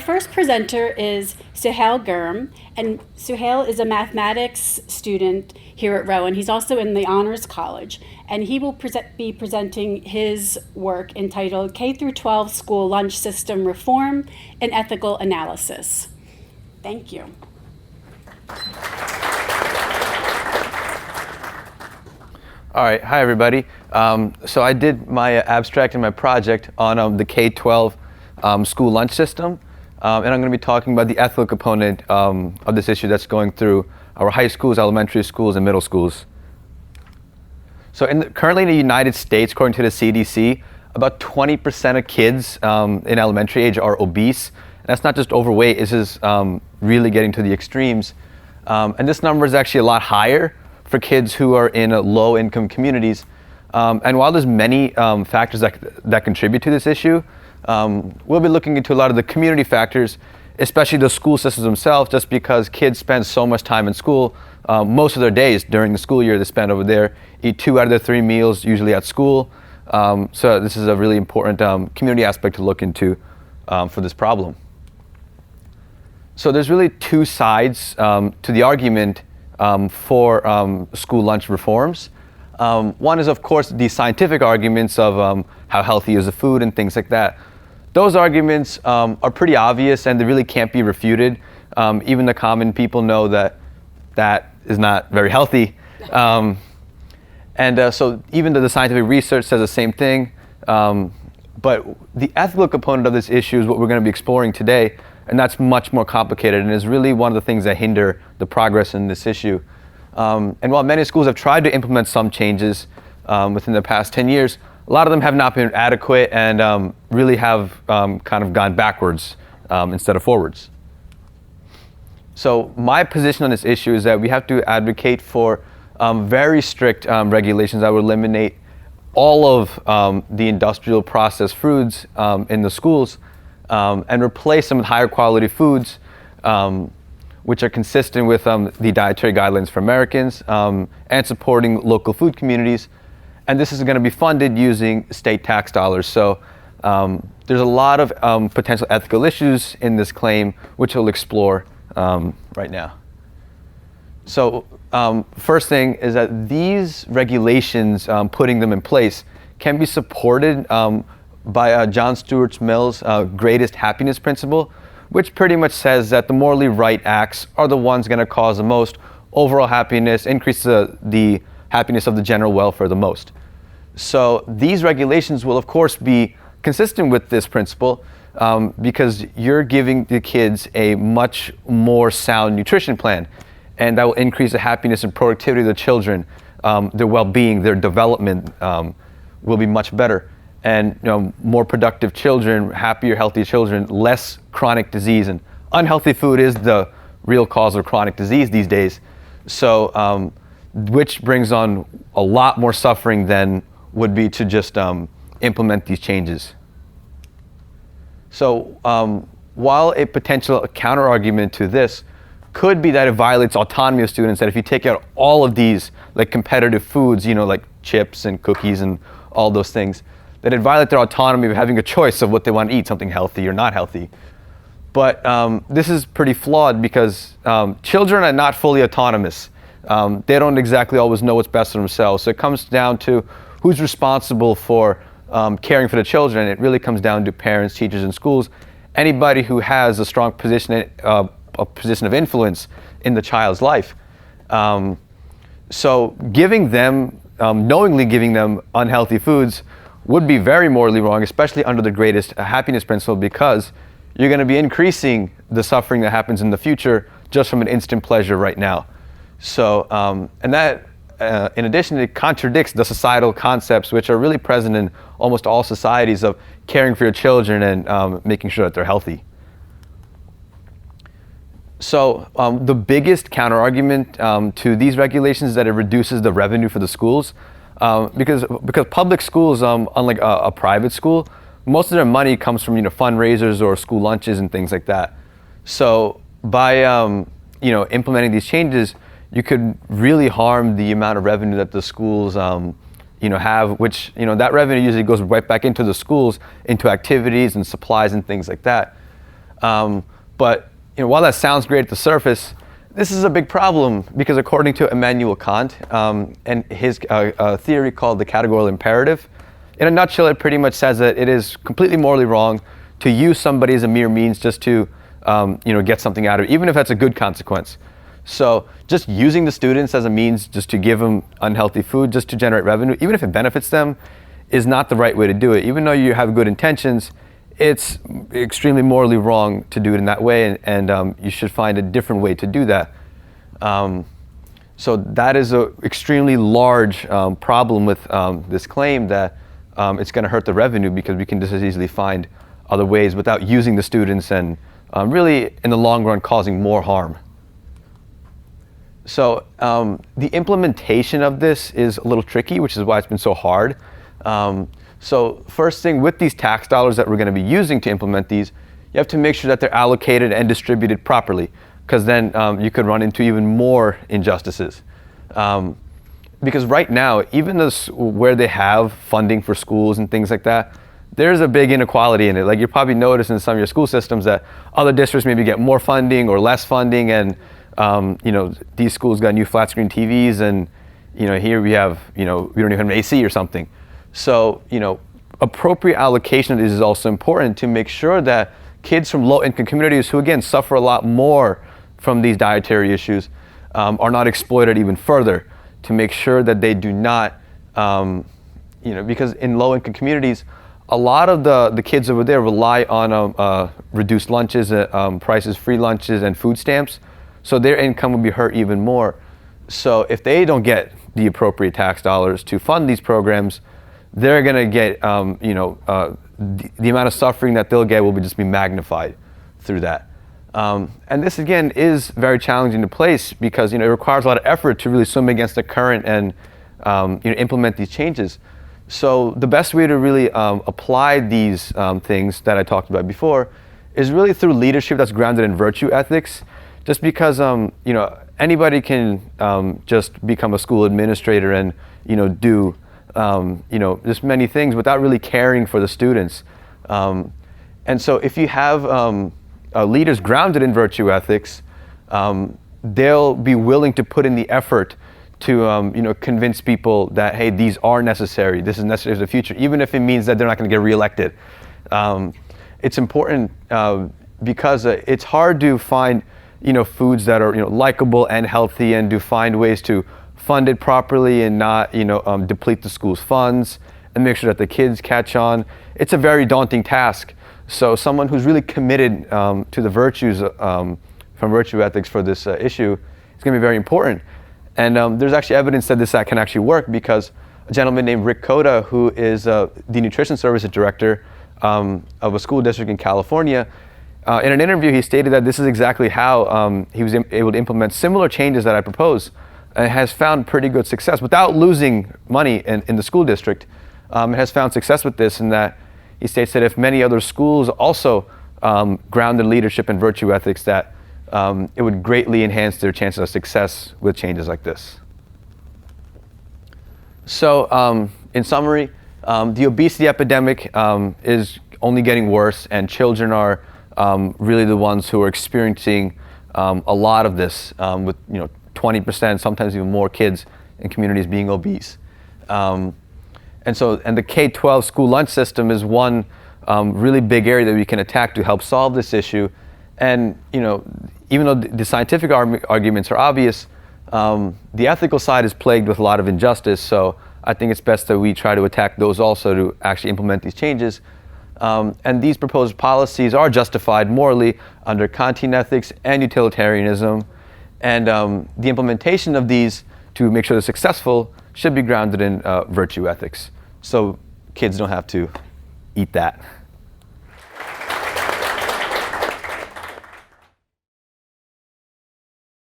first presenter is Suhail Gurm, and Suhail is a mathematics student here at Rowan. He's also in the Honors College, and he will be presenting his work entitled K-12 School Lunch System Reform and Ethical Analysis. Thank you. All right, hi everybody. So I did my abstract and my project on the K-12 school lunch system, and I'm going to be talking about the ethical component of this issue that's going through our high schools, elementary schools, and middle schools. So currently in the United States, according to the CDC, about 20% of kids in elementary age are obese. And that's not just overweight, it's just really getting to the extremes. And this number is actually a lot higher for kids who are in low-income communities. And while there's many factors that contribute to this issue, we'll be looking into a lot of the community factors, especially the school systems themselves, just because kids spend so much time in school. Most of their days during the school year they spend over there, eat 2 out of their 3 meals usually at school. So this is a really important community aspect to look into for this problem. So there's really 2 sides to the argument for school lunch reforms. One is, of course, the scientific arguments of how healthy is the food and things like that. Those arguments are pretty obvious and they really can't be refuted. Even the common people know that that is not very healthy. So even though the scientific research says the same thing, but the ethical component of this issue is what we're going to be exploring today, and that's much more complicated and is really one of the things that hinder the progress in this issue. And while many schools have tried to implement some changes within the past 10 years, a lot of them have not been adequate and really have kind of gone backwards instead of forwards. So my position on this issue is that we have to advocate for very strict regulations that would eliminate all of the industrial processed foods in the schools and replace them with higher quality foods which are consistent with the dietary guidelines for Americans and supporting local food communities. And this is going to be funded using state tax dollars. So there's a lot of potential ethical issues in this claim, which we'll explore right now. So first thing is that these regulations, putting them in place, can be supported by John Stuart Mill's greatest happiness principle, which pretty much says that the morally right acts are the ones going to cause the most overall happiness, increase the happiness of the general welfare the most. So these regulations will of course be consistent with this principle because you're giving the kids a much more sound nutrition plan, and that will increase the happiness and productivity of the children. Their well-being, their development will be much better. And more productive children, happier, healthier children, less chronic disease. And unhealthy food is the real cause of chronic disease these days. So, which brings on a lot more suffering than would be to just implement these changes. So, while a potential counter-argument to this could be that it violates autonomy of students, that if you take out all of these like competitive foods, like chips and cookies and all those things, that it violates their autonomy of having a choice of what they want to eat, something healthy or not healthy. But this is pretty flawed because children are not fully autonomous. They don't exactly always know what's best for themselves. So it comes down to who's responsible for caring for the children. It really comes down to parents, teachers, and schools. Anybody who has a strong position, a position of influence in the child's life. So giving them, knowingly giving them unhealthy foods would be very morally wrong, especially under the greatest happiness principle, because you're going to be increasing the suffering that happens in the future just from an instant pleasure right now. So, and that, in addition, it contradicts the societal concepts which are really present in almost all societies of caring for your children and making sure that they're healthy. So the biggest counter-argument to these regulations is that it reduces the revenue for the schools. Because public schools, unlike a private school, most of their money comes from fundraisers or school lunches and things like that. So by implementing these changes, you could really harm the amount of revenue that the schools have, which that revenue usually goes right back into the schools, into activities and supplies and things like that. But while that sounds great at the surface, this is a big problem because according to Immanuel Kant and his theory called the categorical imperative, in a nutshell, it pretty much says that it is completely morally wrong to use somebody as a mere means just to get something out of it, even if that's a good consequence. So just using the students as a means just to give them unhealthy food, just to generate revenue, even if it benefits them, is not the right way to do it. Even though you have good intentions, it's extremely morally wrong to do it in that way, and you should find a different way to do that. So that is an extremely large problem with this claim that it's going to hurt the revenue because we can just as easily find other ways without using the students and really, in the long run, causing more harm. So the implementation of this is a little tricky, which is why it's been so hard. So first thing, with these tax dollars that we're going to be using to implement these, you have to make sure that they're allocated and distributed properly, because then you could run into even more injustices. Because right now, even where they have funding for schools and things like that, there's a big inequality in it. Like you probably noticed in some of your school systems that other districts maybe get more funding or less funding, and these schools got new flat screen TVs, and here we have we don't even have an AC or something. So appropriate allocation of this is also important to make sure that kids from low-income communities, who again suffer a lot more from these dietary issues, are not exploited even further. To make sure that they do not, because in low-income communities, a lot of the kids over there rely on reduced lunches, prices, free lunches, and food stamps. So their income will be hurt even more. So if they don't get the appropriate tax dollars to fund these programs, they're going to get, the amount of suffering that they'll get will just be magnified through that. And this again is very challenging to place because it requires a lot of effort to really swim against the current and implement these changes. So the best way to really apply these things that I talked about before is really through leadership that's grounded in virtue ethics. Just because anybody can just become a school administrator and do just many things without really caring for the students. And so if you have leaders grounded in virtue ethics, they'll be willing to put in the effort to convince people that, hey, these are necessary. This is necessary for the future, even if it means that they're not going to get reelected. It's important because it's hard to find foods that are likable and healthy, and to find ways to fund it properly and not deplete the school's funds and make sure that the kids catch on. It's a very daunting task. So someone who's really committed to the virtues from virtue ethics for this issue is going to be very important. And there's actually evidence that this can actually work, because a gentleman named Rick Cota, who is the nutrition services director of a school district in California, in an interview he stated that this is exactly how he was able to implement similar changes that I propose, and has found pretty good success without losing money in the school district. It has found success with this, in that he states that if many other schools also grounded leadership and virtue ethics, that it would greatly enhance their chances of success with changes like this. So in summary, the obesity epidemic is only getting worse, and children are really the ones who are experiencing a lot of this, with 20%, sometimes even more kids in communities being obese. And the K-12 school lunch system is one really big area that we can attack to help solve this issue. And even though the scientific arguments are obvious, the ethical side is plagued with a lot of injustice. So I think it's best that we try to attack those also to actually implement these changes. And these proposed policies are justified morally under Kantian ethics and utilitarianism. And the implementation of these to make sure they're successful should be grounded in virtue ethics, so kids don't have to eat that.